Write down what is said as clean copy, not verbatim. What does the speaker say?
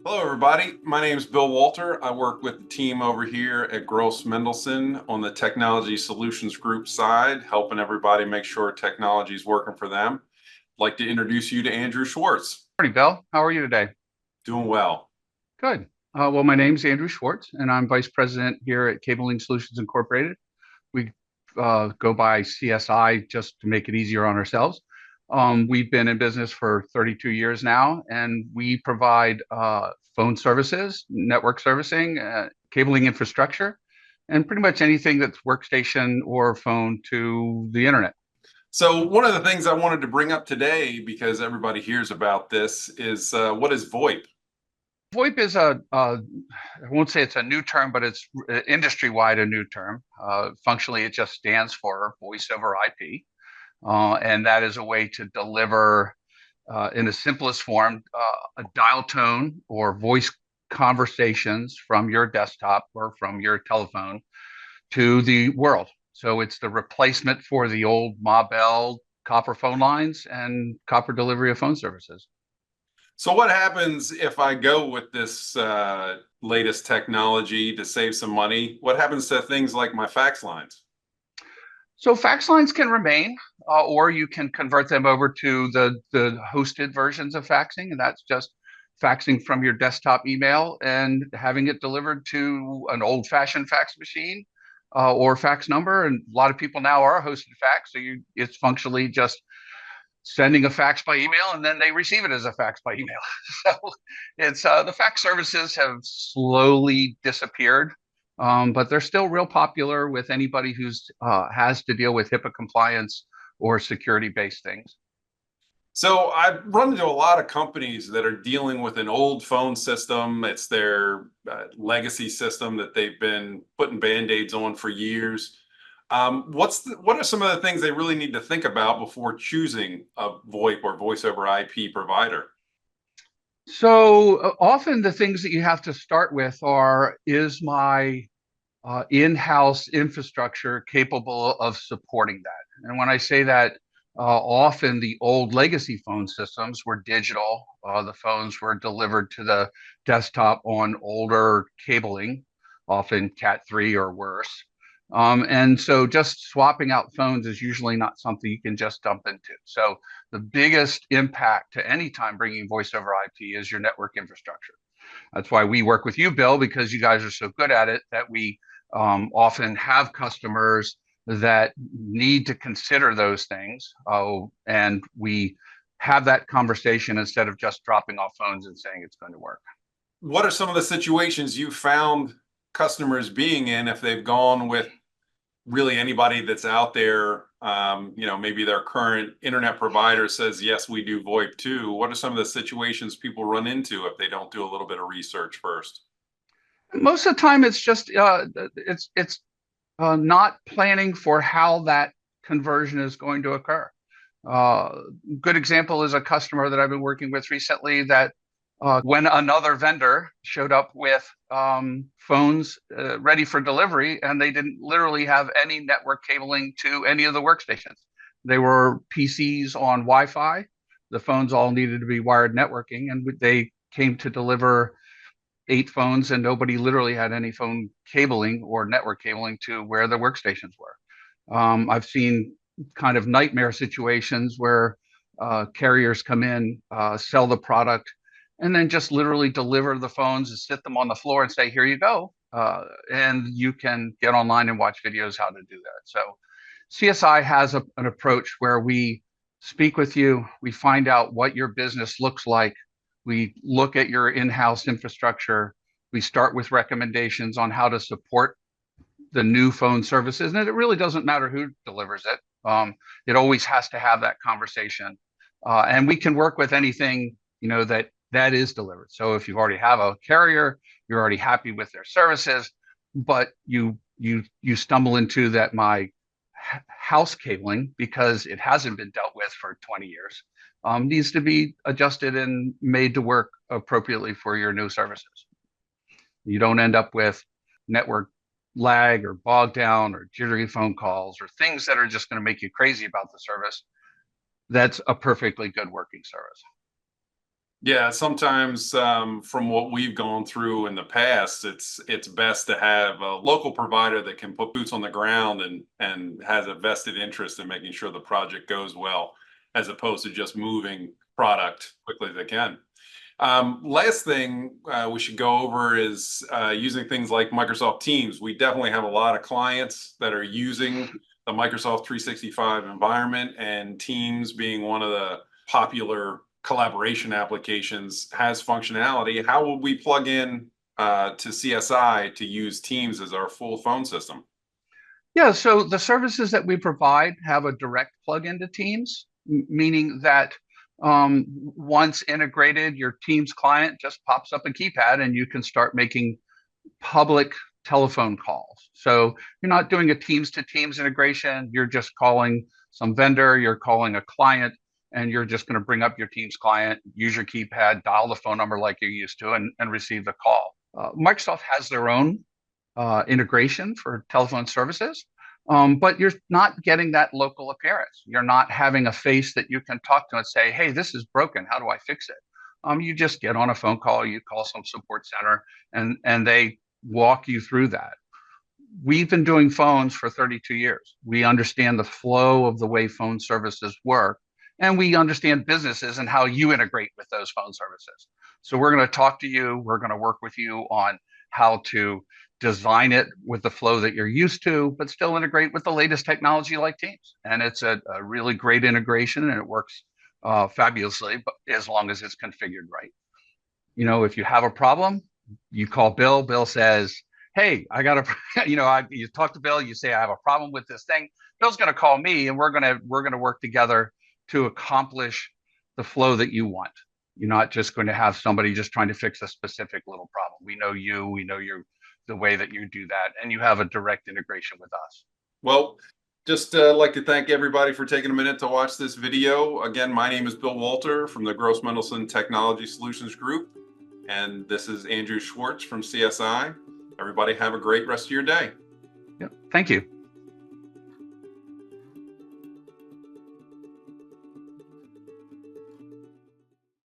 Hello, everybody. My name is Bill Walter. I work with the team over here at Gross Mendelson on the Technology Solutions Group side, helping everybody make sure technology is working for them. I'd like to introduce you to Andrew Schwarz. Morning, Bill. How are you today? Doing well. Good. Well, my name's Andrew Schwarz, and I'm Vice President here at Cabling Solutions Incorporated. We go by CSI just to make it easier on ourselves. We've been in business for 32 years now, and we provide phone services, network servicing, cabling infrastructure, and pretty much anything that's workstation or phone to the internet. So, one of the things I wanted to bring up today, because everybody hears about this, is what is VoIP? VoIP is I won't say it's a new term, but it's industry-wide a new term. Functionally, it just stands for voice over IP. And that is a way to deliver, in the simplest form, a dial tone or voice conversations from your desktop or from your telephone to the world. So it's the replacement for the old Ma Bell copper phone lines and copper delivery of phone services. So, what happens if I go with this latest technology to save some money? What happens to things like my fax lines? So fax lines can remain, or you can convert them over to the hosted versions of faxing, and that's just faxing from your desktop email and having it delivered to an old-fashioned fax machine or fax number. And a lot of people now are hosted fax, so it's functionally just sending a fax by email, and then they receive it as a fax by email. So it's the fax services have slowly disappeared, but they're still real popular with anybody who's has to deal with HIPAA compliance or security-based things. So I've run into a lot of companies that are dealing with an old phone system. It's their legacy system that they've been putting band-aids on for years. What are some of the things they really need to think about before choosing a VoIP or voice over IP provider? So often the things that you have to start with are, is my in-house infrastructure capable of supporting that? And when I say that, often the old legacy phone systems were digital. The phones were delivered to the desktop on older cabling, often Cat3 or worse. And so just swapping out phones is usually not something you can just dump into. So the biggest impact to any time bringing voice over IP is your network infrastructure. That's why we work with you, Bill, because you guys are so good at it that we often have customers that need to consider those things. And we have that conversation instead of just dropping off phones and saying it's going to work. What are some of the situations you found customers being in if they've gone with really anybody that's out there? Maybe their current internet provider says, yes, we do VoIP too. What are some of the situations people run into if they don't do a little bit of research first? Most of the time, it's just not planning for how that conversion is going to occur. Uh, Good example is a customer that I've been working with recently that when another vendor showed up with phones ready for delivery, and they didn't literally have any network cabling to any of the workstations. They were PCs on Wi-Fi. The phones all needed to be wired networking, and they came to deliver 8 phones, and nobody literally had any phone cabling or network cabling to where the workstations were. I've seen kind of nightmare situations where carriers come in, sell the product, and then just literally deliver the phones and sit them on the floor and say, here you go. And you can get online and watch videos how to do that. So CSI has an approach where we speak with you, we find out what your business looks like, we look at your in-house infrastructure, we start with recommendations on how to support the new phone services. And it really doesn't matter who delivers it. It always has to have that conversation. And we can work with anything, that is delivered. So if you already have a carrier, you're already happy with their services, but you stumble into that my house cabling, because it hasn't been dealt with for 20 years, needs to be adjusted and made to work appropriately for your new services. You don't end up with network lag or bog down or jittery phone calls or things that are just going to make you crazy about the service. That's a perfectly good working service. Yeah, sometimes from what we've gone through in the past, it's best to have a local provider that can put boots on the ground and has a vested interest in making sure the project goes well, as opposed to just moving product quickly as they can. Last thing we should go over is using things like Microsoft Teams. We definitely have a lot of clients that are using the Microsoft 365 environment, and Teams being one of the popular collaboration applications has functionality. How would we plug in to CSI to use Teams as our full phone system? Yeah, so the services that we provide have a direct plug into Teams, meaning that once integrated, your Teams client just pops up a keypad and you can start making public telephone calls. So you're not doing a Teams to Teams integration. You're just calling some vendor, you're calling a client, and you're just going to bring up your Teams client, use your keypad, dial the phone number like you're used to, and receive the call. Microsoft has their own integration for telephone services. But you're not getting that local appearance. You're not having a face that you can talk to and say, hey, this is broken. How do I fix it? You just get on a phone call, you call some support center, and they walk you through that. We've been doing phones for 32 years. We understand the flow of the way phone services work, and we understand businesses and how you integrate with those phone services. So we're going to talk to you. We're going to work with you on how to design it with the flow that you're used to, but still integrate with the latest technology like Teams. And it's a really great integration, and it works fabulously, but as long as it's configured right. You know, if you have a problem, you call Bill. Bill says, "Hey, I got a," you talk to Bill. You say, "I have a problem with this thing." Bill's going to call me, and we're gonna work together to accomplish the flow that you want. You're not just going to have somebody just trying to fix a specific little problem. We know you. We know you, the way that you do that, and you have a direct integration with us. Well, just like to thank everybody for taking a minute to watch this video. Again, my name is Bill Walter from the Gross Mendelson Technology Solutions Group, and this is Andrew Schwarz from CSI. Everybody have a great rest of your day. Yeah, thank you.